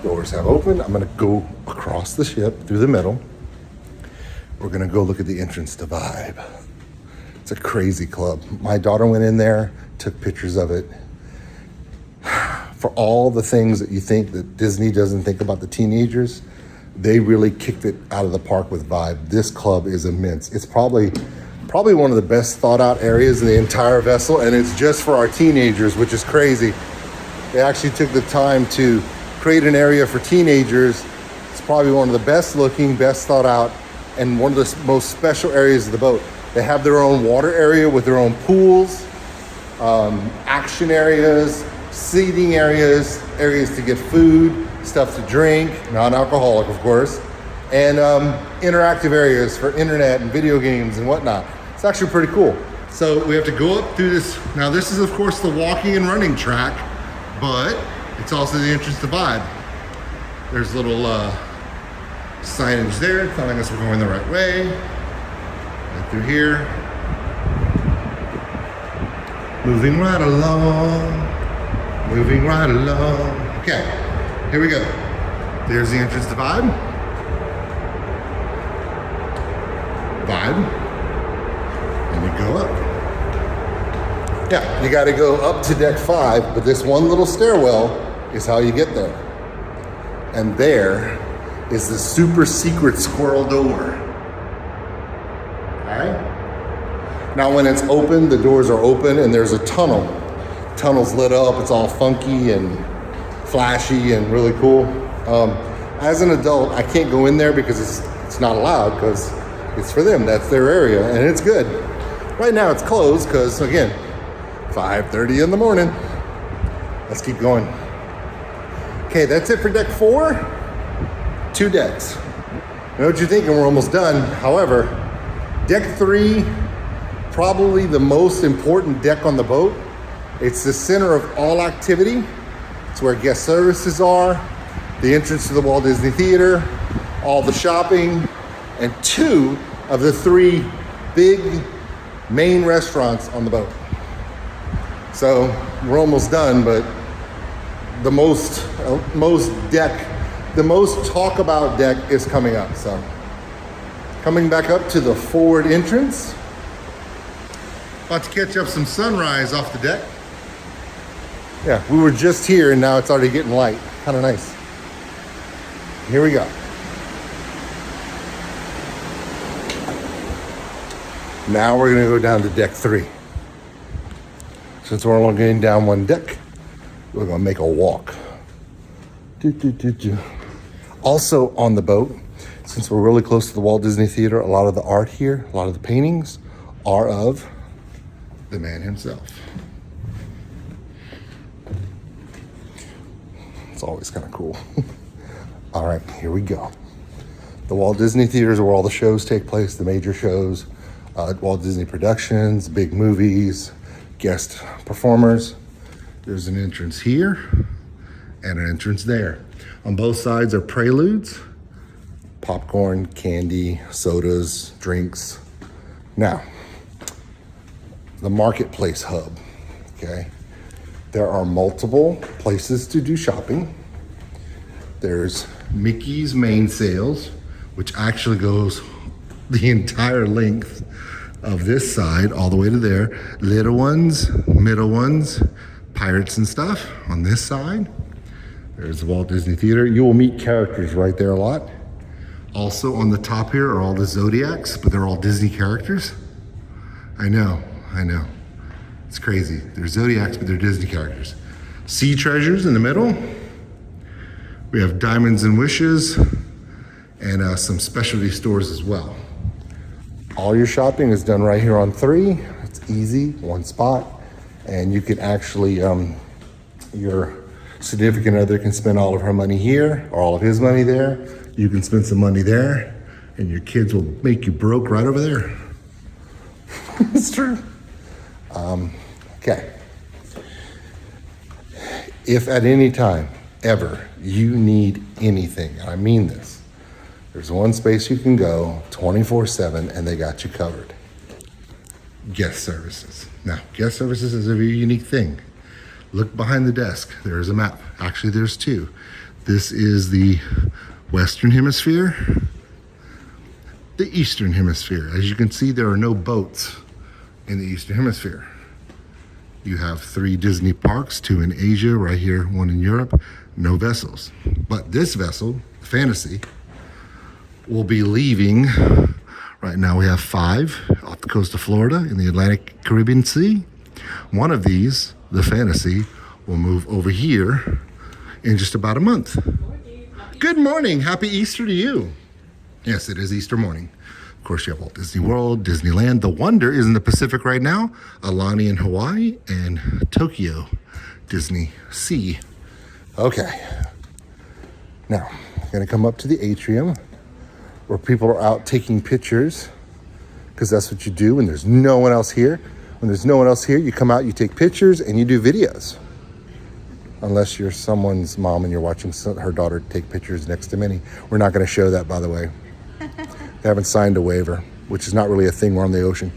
Doors have opened. I'm gonna go across the ship through the middle. We're gonna go look at the entrance to Vibe. It's a crazy club. My daughter went in there, took pictures of it. For all the things that you think that Disney doesn't think about the teenagers, they really kicked it out of the park with Vibe. This club is immense. It's probably one of the best thought out areas in the entire vessel, and it's just for our teenagers, which is crazy. They actually took the time to create an area for teenagers. It's probably one of the best looking, best thought out, and one of the most special areas of the boat. They have their own water area with their own pools, action areas, seating areas, areas to get food, stuff to drink, non-alcoholic of course, and interactive areas for internet and video games and whatnot. It's actually pretty cool. So we have to go up through this. Now this is of course the walking and running track, but it's also the entrance to Vibe. There's little signage there telling us we're going the right way. Right through here. Moving right along. Moving right along. Okay, here we go. There's the entrance to Vibe. Vibe. And you go up. Yeah, you gotta go up to deck 5, but this one little stairwell is how you get there. And there is the super secret squirrel door. Okay? Now when it's open, the doors are open and there's a tunnel. Tunnel's lit up, it's all funky and flashy and really cool. As an adult, I can't go in there because it's not allowed, because it's for them, that's their area, and it's good. Right now it's closed because, again, 5:30 in the morning. Let's keep going. Okay, that's it for deck 4. 2 decks. I know what you're thinking, we're almost done. However, deck 3, probably the most important deck on the boat. It's the center of all activity. It's where guest services are, the entrance to the Walt Disney Theater, all the shopping, and 2 of the 3 big main restaurants on the boat. So we're almost done, but the most talk about deck is coming up. So coming back up to the forward entrance. About to catch up some sunrise off the deck. Yeah, we were just here and now it's already getting light. Kind of nice. Here we go. Now we're gonna go down to deck 3. Since we're only getting down one deck, we're gonna make a walk. Also on the boat, since we're really close to the Walt Disney Theater, a lot of the art here, a lot of the paintings are of the man himself. It's always kind of cool. All right, here we go. The Walt Disney Theater is where all the shows take place, the major shows, Walt Disney Productions, big movies, guest performers. There's an entrance here and an entrance there. On both sides are preludes, popcorn, candy, sodas, drinks. Now, the marketplace hub, okay? There are multiple places to do shopping. There's Mickey's main sales, which actually goes the entire length of this side all the way to there. Little ones, middle ones, pirates and stuff on this side. There's the Walt Disney Theater. You will meet characters right there a lot. Also on the top here are all the Zodiacs, but they're all Disney characters. I know. It's crazy. They're Zodiacs, but they're Disney characters. Sea Treasures in the middle. We have Diamonds and Wishes and some specialty stores as well. All your shopping is done right here on 3. It's easy, one spot. And you can actually, your significant other can spend all of her money here or all of his money there. You can spend some money there and your kids will make you broke right over there. It's true. Okay. If at any time, ever, you need anything, and I mean this, there's one space you can go 24/7 and they got you covered. Guest services. Now, guest services is a very unique thing. Look behind the desk. There is a map. Actually, there's 2. This is the Western Hemisphere, the Eastern Hemisphere. As you can see, there are no boats in the Eastern Hemisphere. You have 3 Disney parks, 2 in Asia, right here, 1 in Europe, no vessels. But this vessel, Fantasy, will be leaving. Right now we have 5 off the coast of Florida in the Atlantic Caribbean Sea. One of these, the Fantasy, will move over here in just about a month. Good morning. Happy Easter to you. Yes, it is Easter morning. Of course, you have Walt Disney World, Disneyland. The Wonder is in the Pacific right now. Alani in Hawaii and Tokyo Disney Sea. Okay. Now, I'm going to come up to the atrium where people are out taking pictures because that's what you do when there's no one else here. When there's no one else here, you come out, you take pictures, and you do videos. Unless you're someone's mom and you're watching her daughter take pictures next to Minnie. We're not going to show that, by the way. They haven't signed a waiver, which is not really a thing. We're on the ocean.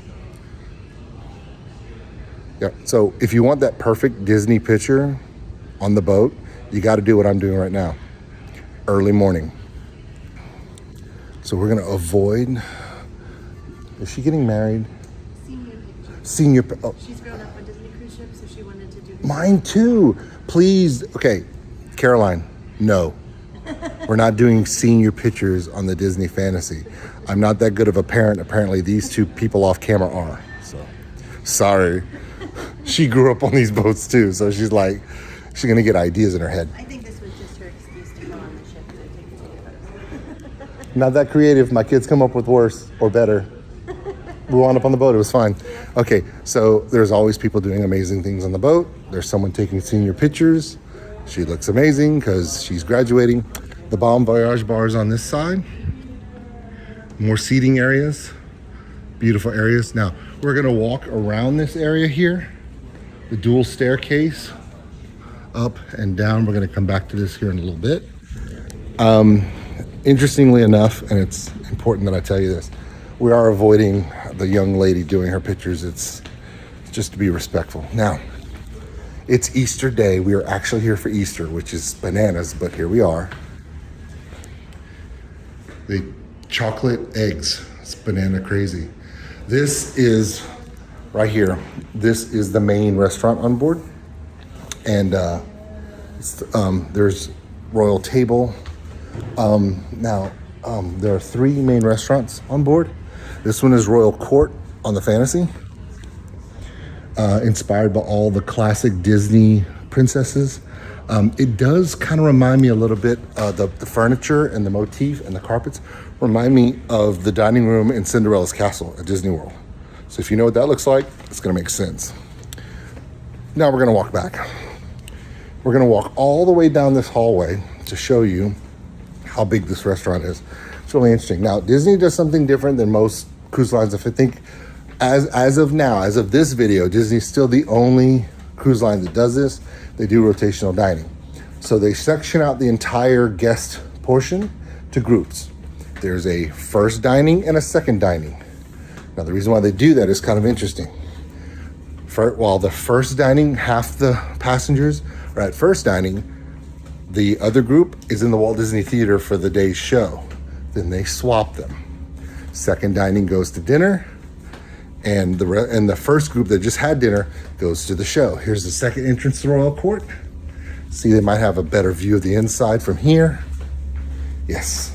Yeah. So if you want that perfect Disney picture on the boat, you got to do what I'm doing right now. Early morning. So we're going to avoid. Is she getting married? Senior picture. Oh. She's grown up on Disney cruise ships, so she wanted to do. Mine too. Please. Okay, Caroline. No. We're not doing senior pictures on the Disney Fantasy. I'm not that good of a parent. Apparently, these 2 people off camera are. So, sorry. She grew up on these boats too, so she's like, she's gonna get ideas in her head. I think this was just her excuse to go on the ship and take the photos. Not that creative. My kids come up with worse or better. We wound up on the boat. It was fine. Okay, so there's always people doing amazing things on the boat. There's someone taking senior pictures. She looks amazing because she's graduating. The Bon Voyage bar is on this side. More seating areas, beautiful areas. Now, we're gonna walk around this area here, the dual staircase, up and down. We're gonna come back to this here in a little bit. Interestingly enough, and it's important that I tell you this, we are avoiding the young lady doing her pictures. It's just to be respectful. Now, it's Easter Day. We are actually here for Easter, which is bananas, but here we are. The chocolate eggs, it's banana crazy. This is, right here, this is the main restaurant on board. And there's Royal Table. There are 3 main restaurants on board. This one is Royal Court on the Fantasy, inspired by all the classic Disney princesses. It does kind of remind me a little bit, the furniture and the motif and the carpets remind me of the dining room in Cinderella's Castle at Disney World. So if you know what that looks like, it's gonna make sense. Now we're gonna walk back. We're gonna walk all the way down this hallway to show you how big this restaurant is. It's really interesting. Now, Disney does something different than most cruise lines. If I think, as of now, as of this video, Disney's still the only cruise line that does this. They do rotational dining. So they section out the entire guest portion to groups. There's a first dining and a second dining. Now, the reason why they do that is kind of interesting. While the first dining, half the passengers are at first dining, the other group is in the Walt Disney Theater for the day's show. Then they swap them. Second dining goes to dinner, and the first group that just had dinner goes to the show. Here's the second entrance to Royal Court. See, they might have a better view of the inside from here. Yes.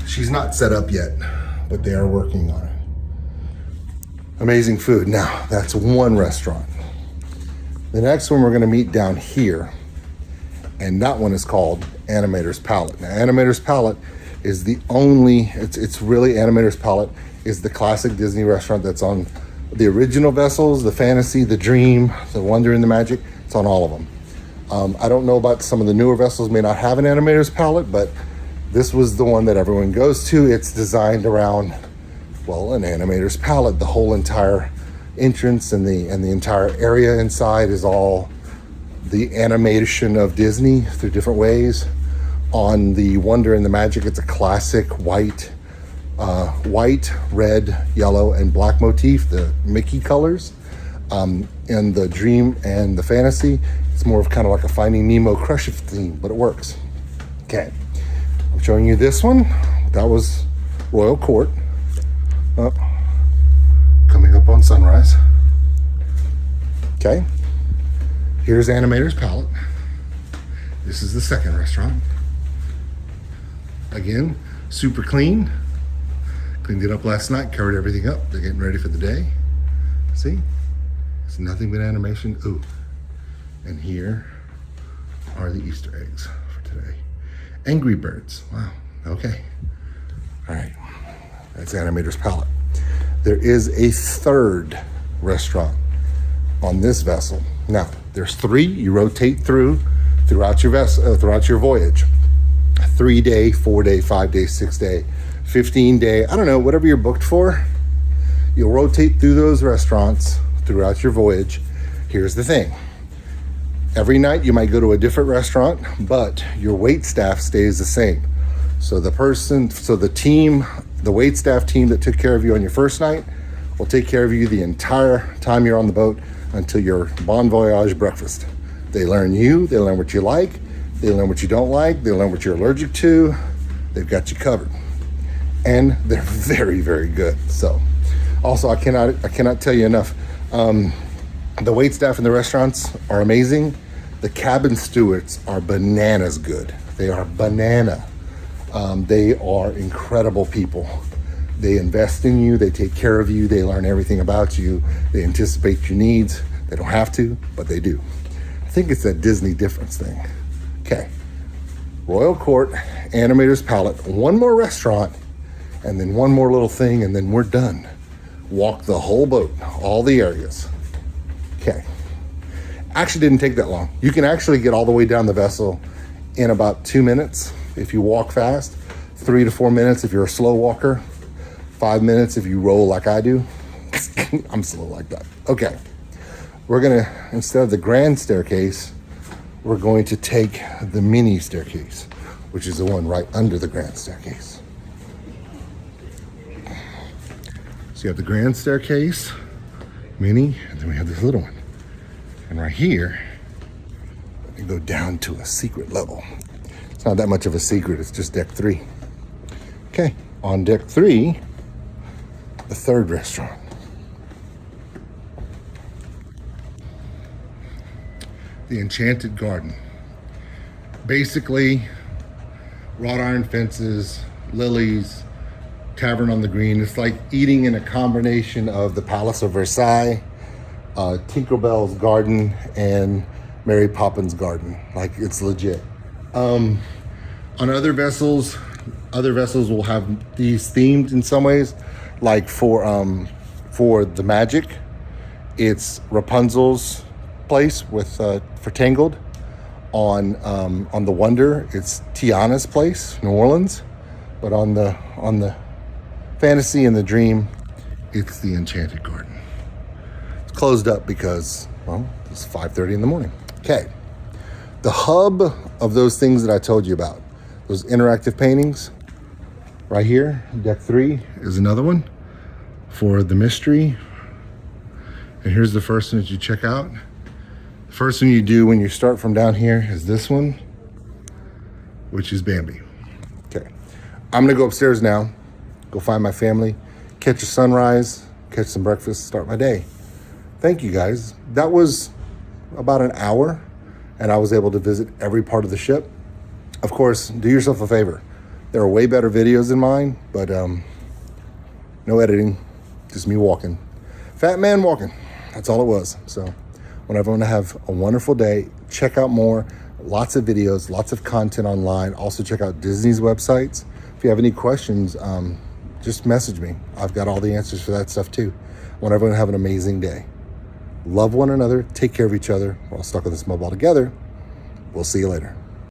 She's not set up yet, but they are working on it. Amazing food. Now, that's one restaurant. The next one we're gonna meet down here, and that one is called Animator's Palette. Now, Animator's Palette is the only, it's really Animator's Palette is the classic Disney restaurant that's on the original vessels, the Fantasy, the Dream, the Wonder and the Magic. It's on all of them. I don't know about some of the newer vessels may not have an Animator's Palette, but this was the one that everyone goes to. It's designed around, well, an Animator's Palette. The whole entire entrance and the entire area inside is all the animation of Disney through different ways. On the Wonder and the Magic, it's a classic white, red, yellow, and black motif, the Mickey colors. And the Dream and the Fantasy, it's more of kind of like a Finding Nemo Crush It theme, but it works. Okay, I'm showing you this one. That was Royal Court. Oh, coming up on sunrise. Okay, here's Animator's Palette. This is the second restaurant. Again, super clean. Cleaned it up last night, covered everything up. They're getting ready for the day. See? It's nothing but animation. Ooh. And here are the Easter eggs for today. Angry Birds. Wow. Okay. All right. That's Animator's Palette. There is a third restaurant on this vessel. Now, there's 3. You rotate throughout your vessel, throughout your voyage. 3-day, 4-day, 5-day, 6-day, 15-day. I don't know, whatever you're booked for. You'll rotate through those restaurants throughout your voyage. Here's the thing. Every night you might go to a different restaurant, but your wait staff stays the same. So the wait staff team that took care of you on your first night will take care of you the entire time you're on the boat until your Bon Voyage breakfast. They learn you, they learn what you like, they learn what you don't like, they learn what you're allergic to. They've got you covered. And they're very, very good. So also, I cannot tell you enough. The wait staff in the restaurants are amazing. The cabin stewards are bananas good. They are banana. They are incredible people. They invest in you, they take care of you, they learn everything about you, they anticipate your needs. They don't have to, but they do. I think it's that Disney difference thing. Okay, Royal Court, Animator's Palette, one more restaurant, And then one more little thing, and then we're done. Walk the whole boat, all the areas. Okay. Actually didn't take that long. You can actually get all the way down the vessel in about 2 minutes if you walk fast, 3 to 4 minutes if you're a slow walker, 5 minutes if you roll like I do. I'm slow like that. Okay. We're gonna, instead of the grand staircase, we're going to take the mini staircase, which is the one right under the grand staircase. So you have the grand staircase, mini, and then we have this little one. And right here, we go down to a secret level. It's not that much of a secret, it's just deck 3. Okay, on deck 3, the third restaurant. The Enchanted Garden. Basically, wrought iron fences, lilies, tavern on the green. It's like eating in a combination of the Palace of Versailles, Tinkerbell's garden, and Mary Poppins' garden. Like, it's legit. On other vessels will have these themed in some ways. Like for the Magic, it's Rapunzel's place with for Tangled. On the Wonder, it's Tiana's place, New Orleans. But on the Fantasy and the Dream, it's the Enchanted Garden. It's closed up because, well, it's 5:30 in the morning. Okay. The hub of those things that I told you about, those interactive paintings, right here, deck 3 is another one for the mystery. And here's the first one that you check out. The first one you do when you start from down here is this one, which is Bambi. Okay. I'm gonna go upstairs now, go find my family, catch a sunrise, catch some breakfast, start my day. Thank you guys. That was about an hour, and I was able to visit every part of the ship. Of course, do yourself a favor. There are way better videos than mine, but no editing, just me walking. Fat man walking, that's all it was. So I want everyone to have a wonderful day. Check out more, lots of videos, lots of content online. Also check out Disney's websites. If you have any questions, just message me. I've got all the answers for that stuff too. I want everyone to have an amazing day. Love one another, take care of each other. We're all stuck with this mobile together. We'll see you later.